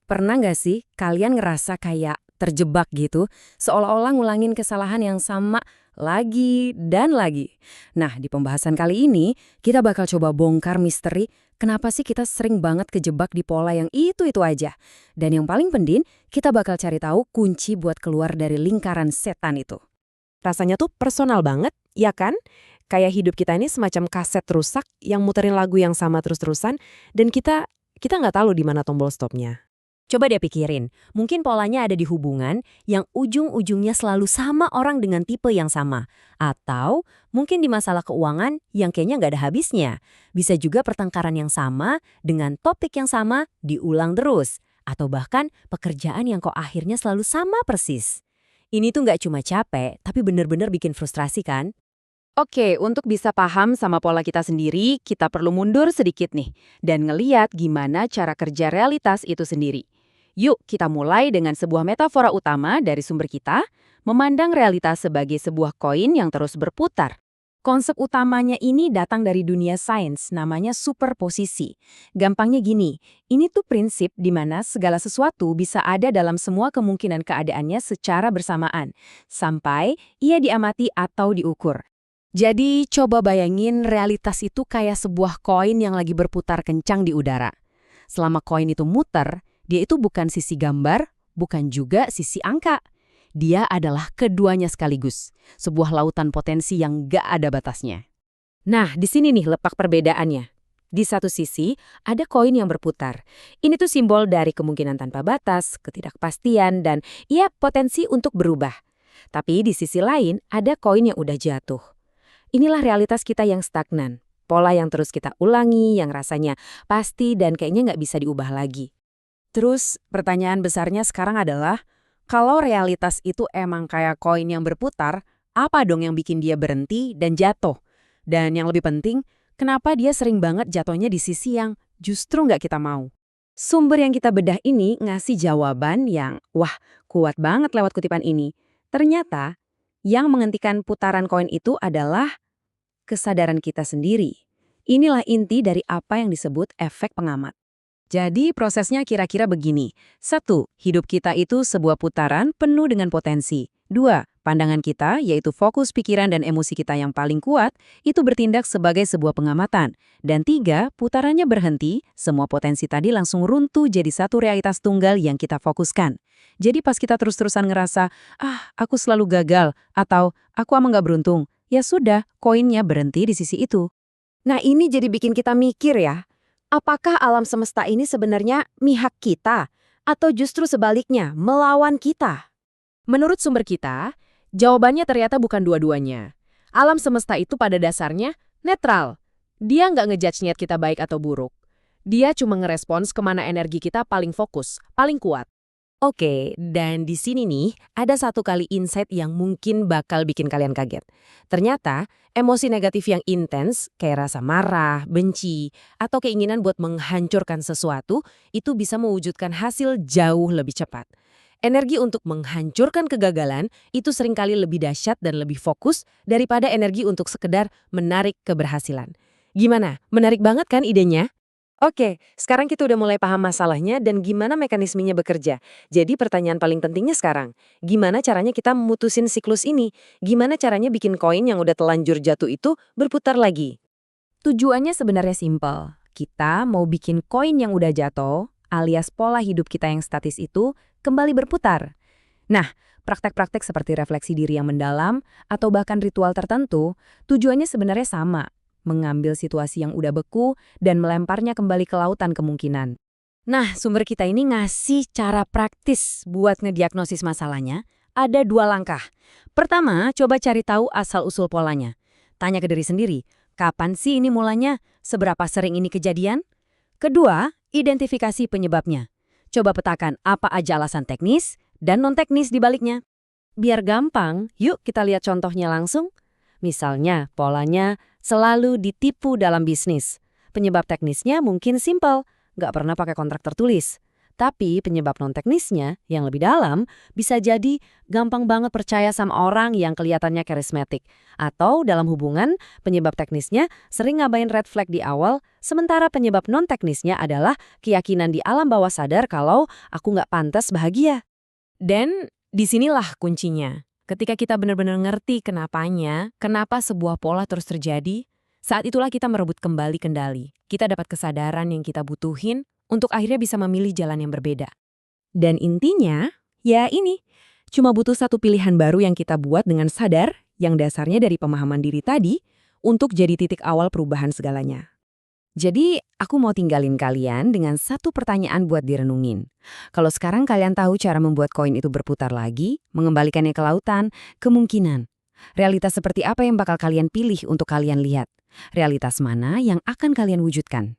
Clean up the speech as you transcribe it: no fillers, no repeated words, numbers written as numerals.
Pernah nggak sih kalian ngerasa kayak terjebak gitu, seolah-olah ngulangin kesalahan yang sama lagi dan lagi? Nah, di pembahasan kali ini, kita bakal coba bongkar misteri kenapa sih kita sering banget kejebak di pola yang itu-itu aja. Dan yang paling penting, kita bakal cari tahu kunci buat keluar dari lingkaran setan itu. Rasanya tuh personal banget, ya kan? Kayak hidup kita ini semacam kaset rusak yang muterin lagu yang sama terus-terusan dan kita nggak tahu di mana tombol stopnya. Coba deh pikirin, mungkin polanya ada di hubungan yang ujung-ujungnya selalu sama orang dengan tipe yang sama. Atau mungkin di masalah keuangan yang kayaknya nggak ada habisnya. Bisa juga pertengkaran yang sama dengan topik yang sama diulang terus. Atau bahkan pekerjaan yang kok akhirnya selalu sama persis. Ini tuh nggak cuma capek, tapi bener-bener bikin frustrasi kan? Oke, untuk bisa paham sama pola kita sendiri, kita perlu mundur sedikit nih, dan ngeliat gimana cara kerja realitas itu sendiri. Yuk, kita mulai dengan sebuah metafora utama dari sumber kita, memandang realitas sebagai sebuah koin yang terus berputar. Konsep utamanya ini datang dari dunia sains, namanya superposisi. Gampangnya gini, ini tuh prinsip di mana segala sesuatu bisa ada dalam semua kemungkinan keadaannya secara bersamaan, sampai ia diamati atau diukur. Jadi, coba bayangin realitas itu kayak sebuah koin yang lagi berputar kencang di udara. Selama koin itu muter, dia itu bukan sisi gambar, bukan juga sisi angka. Dia adalah keduanya sekaligus, sebuah lautan potensi yang gak ada batasnya. Nah, di sini nih letak perbedaannya. Di satu sisi, ada koin yang berputar. Ini tuh simbol dari kemungkinan tanpa batas, ketidakpastian, dan ya potensi untuk berubah. Tapi di sisi lain, ada koin yang udah jatuh. Inilah realitas kita yang stagnan. Pola yang terus kita ulangi, yang rasanya pasti dan kayaknya nggak bisa diubah lagi. Terus, pertanyaan besarnya sekarang adalah, kalau realitas itu emang kayak koin yang berputar, apa dong yang bikin dia berhenti dan jatuh? Dan yang lebih penting, kenapa dia sering banget jatuhnya di sisi yang justru nggak kita mau? Sumber yang kita bedah ini ngasih jawaban yang, wah, kuat banget lewat kutipan ini. Ternyata, yang menghentikan putaran koin itu adalah kesadaran kita sendiri. Inilah inti dari apa yang disebut efek pengamat. Jadi prosesnya kira-kira begini. 1. Hidup kita itu sebuah putaran penuh dengan potensi. 2. Pandangan kita, yaitu fokus pikiran dan emosi kita yang paling kuat, itu bertindak sebagai sebuah pengamatan. Dan 3. Putarannya berhenti, semua potensi tadi langsung runtuh jadi satu realitas tunggal yang kita fokuskan. Jadi pas kita terus-terusan ngerasa, aku selalu gagal, atau aku emang gak beruntung, ya sudah, koinnya berhenti di sisi itu. Nah, ini jadi bikin kita mikir ya, apakah alam semesta ini sebenarnya mihak kita? Atau justru sebaliknya, melawan kita? Menurut sumber kita, jawabannya ternyata bukan dua-duanya. Alam semesta itu pada dasarnya netral. Dia nggak ngejudge niat kita baik atau buruk. Dia cuma ngerespons kemana energi kita paling fokus, paling kuat. Oke, dan di sini nih ada satu kali insight yang mungkin bakal bikin kalian kaget. Ternyata emosi negatif yang intens, kayak rasa marah, benci, atau keinginan buat menghancurkan sesuatu, itu bisa mewujudkan hasil jauh lebih cepat. Energi untuk menghancurkan kegagalan itu seringkali lebih dahsyat dan lebih fokus daripada energi untuk sekedar menarik keberhasilan. Gimana? Menarik banget kan idenya? Oke, sekarang kita udah mulai paham masalahnya dan gimana mekanismenya bekerja. Jadi pertanyaan paling pentingnya sekarang, gimana caranya kita memutusin siklus ini? Gimana caranya bikin koin yang udah telanjur jatuh itu berputar lagi? Tujuannya sebenarnya simpel. Kita mau bikin koin yang udah jatuh, alias pola hidup kita yang statis itu, kembali berputar. Nah, praktek-praktek seperti refleksi diri yang mendalam atau bahkan ritual tertentu, tujuannya sebenarnya sama. Mengambil situasi yang udah beku dan melemparnya kembali ke lautan kemungkinan. Nah, sumber kita ini ngasih cara praktis buat ngediagnosis masalahnya. Ada 2 langkah. Pertama, coba cari tahu asal-usul polanya. Tanya ke diri sendiri, kapan sih ini mulanya? Seberapa sering ini kejadian? Kedua, identifikasi penyebabnya. Coba petakan apa aja alasan teknis dan non-teknis di baliknya. Biar gampang, yuk kita lihat contohnya langsung. Misalnya, polanya selalu ditipu dalam bisnis. Penyebab teknisnya mungkin simpel, nggak pernah pakai kontrak tertulis. Tapi penyebab non-teknisnya yang lebih dalam bisa jadi gampang banget percaya sama orang yang kelihatannya karismatik. Atau dalam hubungan, penyebab teknisnya sering ngabain red flag di awal, sementara penyebab non-teknisnya adalah keyakinan di alam bawah sadar kalau aku nggak pantas bahagia. Dan disinilah kuncinya. Ketika kita benar-benar ngerti kenapanya, kenapa sebuah pola terus terjadi, saat itulah kita merebut kembali kendali. Kita dapat kesadaran yang kita butuhin untuk akhirnya bisa memilih jalan yang berbeda. Dan intinya, ya ini, cuma butuh satu pilihan baru yang kita buat dengan sadar, yang dasarnya dari pemahaman diri tadi, untuk jadi titik awal perubahan segalanya. Jadi, aku mau tinggalin kalian dengan satu pertanyaan buat direnungin. Kalau sekarang kalian tahu cara membuat koin itu berputar lagi, mengembalikannya ke lautan, kemungkinan. Realitas seperti apa yang bakal kalian pilih untuk kalian lihat? Realitas mana yang akan kalian wujudkan?